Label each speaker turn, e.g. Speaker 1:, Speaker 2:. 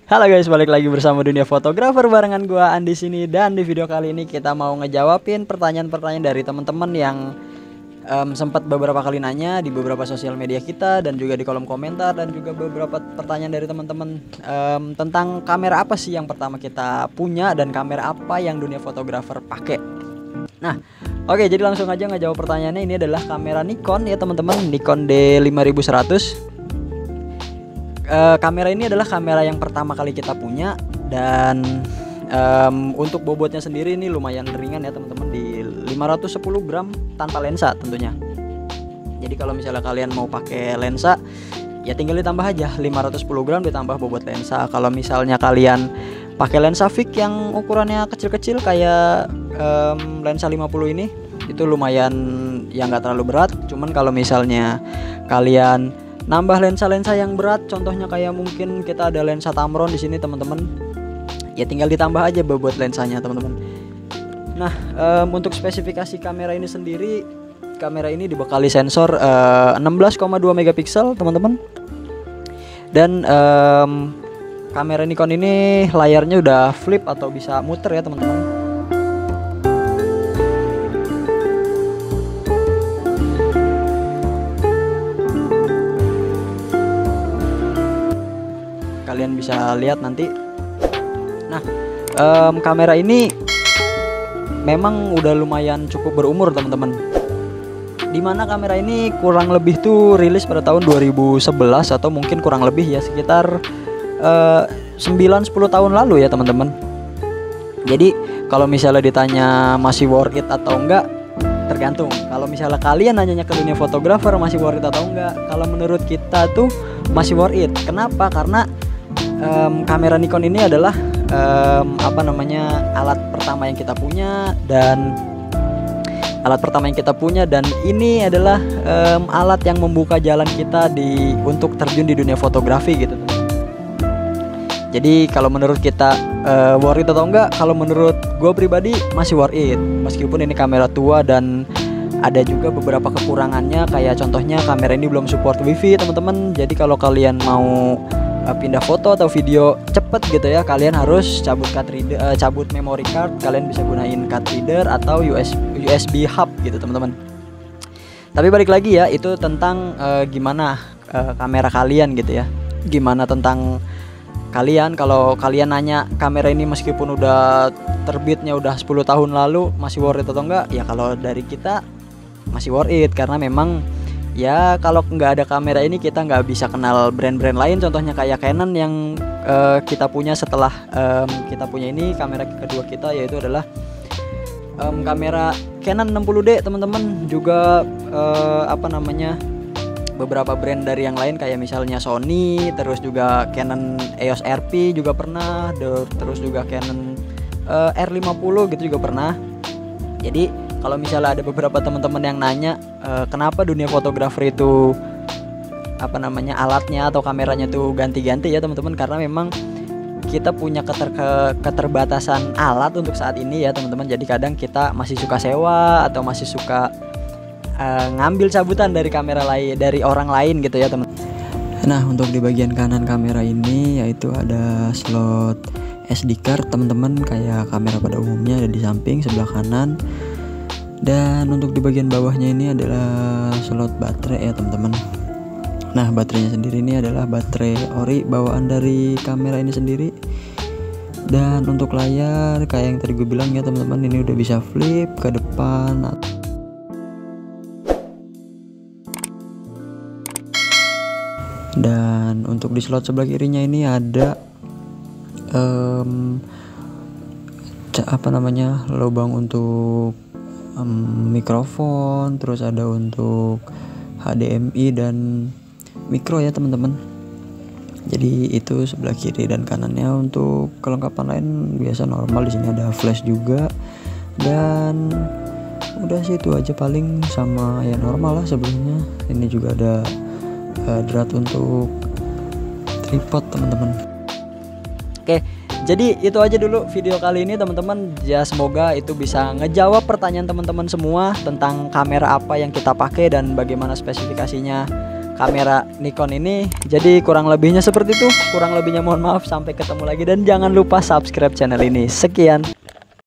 Speaker 1: Halo guys, balik lagi bersama Dunia Fotografer barengan gua Andi sini, dan di video kali ini kita mau ngejawabin pertanyaan-pertanyaan dari teman-teman yang sempat beberapa kali nanya di beberapa sosial media kita dan juga di kolom komentar, dan juga beberapa pertanyaan dari teman-teman tentang kamera apa sih yang pertama kita punya dan kamera apa yang dunia fotografer pakai. Nah, oke, jadi langsung aja ngejawab pertanyaannya. Ini adalah kamera Nikon ya teman-teman, Nikon D5100. Kamera ini adalah kamera yang pertama kali kita punya, dan untuk bobotnya sendiri ini lumayan ringan ya teman-teman, di 510 gram tanpa lensa tentunya. Jadi kalau misalnya kalian mau pakai lensa ya tinggal ditambah aja 510 gram ditambah bobot lensa. Kalau misalnya kalian pakai lensa fix yang ukurannya kecil-kecil kayak lensa 50 ini, itu lumayan ya nggak terlalu berat. Cuman kalau misalnya kalian nambah lensa-lensa yang berat, contohnya kayak mungkin kita ada lensa Tamron di sini teman-teman, ya tinggal ditambah aja bobot lensanya teman-teman. Nah, untuk spesifikasi kamera ini sendiri, kamera ini dibekali sensor 16,2 megapiksel teman-teman, dan kamera Nikon ini layarnya udah flip atau bisa muter ya teman-teman. Kalian bisa lihat nanti. Nah, kamera ini memang udah lumayan cukup berumur teman-teman, dimana kamera ini kurang lebih tuh rilis pada tahun 2011 atau mungkin kurang lebih ya sekitar 9-10 tahun lalu ya teman-teman. Jadi kalau misalnya ditanya masih worth it atau enggak, tergantung. Kalau misalnya kalian nanyanya ke dunia fotografer masih worth it atau enggak, kalau menurut kita tuh masih worth it. Kenapa? Karena kamera Nikon ini adalah alat pertama yang kita punya, dan ini adalah alat yang membuka jalan kita untuk terjun di dunia fotografi gitu. Jadi kalau menurut kita worth it atau enggak, kalau menurut gue pribadi masih worth it, meskipun ini kamera tua dan ada juga beberapa kekurangannya, kayak contohnya kamera ini belum support wifi teman-teman. Jadi kalau kalian mau pindah foto atau video cepet gitu ya, kalian harus cabut memory card. Kalian bisa gunain card reader atau USB hub gitu teman-teman. Tapi balik lagi ya, itu tentang gimana kamera kalian gitu ya, gimana tentang kalian. Kalau kalian nanya kamera ini meskipun udah terbitnya udah 10 tahun lalu masih worth it atau enggak, ya kalau dari kita masih worth it, karena memang ya kalau nggak ada kamera ini kita nggak bisa kenal brand-brand lain. Contohnya kayak Canon yang kita punya setelah kita punya ini kamera kedua kita, yaitu adalah kamera Canon 60D teman-teman. Juga beberapa brand dari yang lain kayak misalnya Sony, terus juga Canon EOS RP juga pernah, terus juga Canon R50 gitu juga pernah. Jadi kalau misalnya ada beberapa teman-teman yang nanya kenapa dunia fotografer itu alatnya atau kameranya tuh ganti-ganti ya teman-teman, karena memang kita punya keterbatasan alat untuk saat ini ya teman-teman. Jadi kadang kita masih suka sewa atau masih suka ngambil cabutan dari kamera lain, dari orang lain gitu ya teman. Nah, untuk di bagian kanan kamera ini yaitu ada slot SD card teman-teman, kayak kamera pada umumnya ada di samping sebelah kanan. Dan untuk di bagian bawahnya ini adalah slot baterai ya teman-teman. Nah, baterainya sendiri ini adalah baterai ori bawaan dari kamera ini sendiri. Dan untuk layar kayak yang tadi gue bilang ya teman-teman, ini udah bisa flip ke depan. Dan untuk di slot sebelah kirinya ini ada lubang untuk mikrofon, terus ada untuk HDMI dan mikro ya teman-teman. Jadi itu sebelah kiri, dan kanannya untuk kelengkapan lain biasa normal. Di sini ada flash juga, dan udah sih itu aja paling, sama ya normal lah sebelumnya. Ini juga ada drat untuk tripod teman-teman. Oke, jadi itu aja dulu video kali ini teman-teman. Ya semoga itu bisa ngejawab pertanyaan teman-teman semua tentang kamera apa yang kita pakai dan bagaimana spesifikasinya kamera Nikon ini. Jadi kurang lebihnya seperti itu. Kurang lebihnya mohon maaf, sampai ketemu lagi dan jangan lupa subscribe channel ini. Sekian.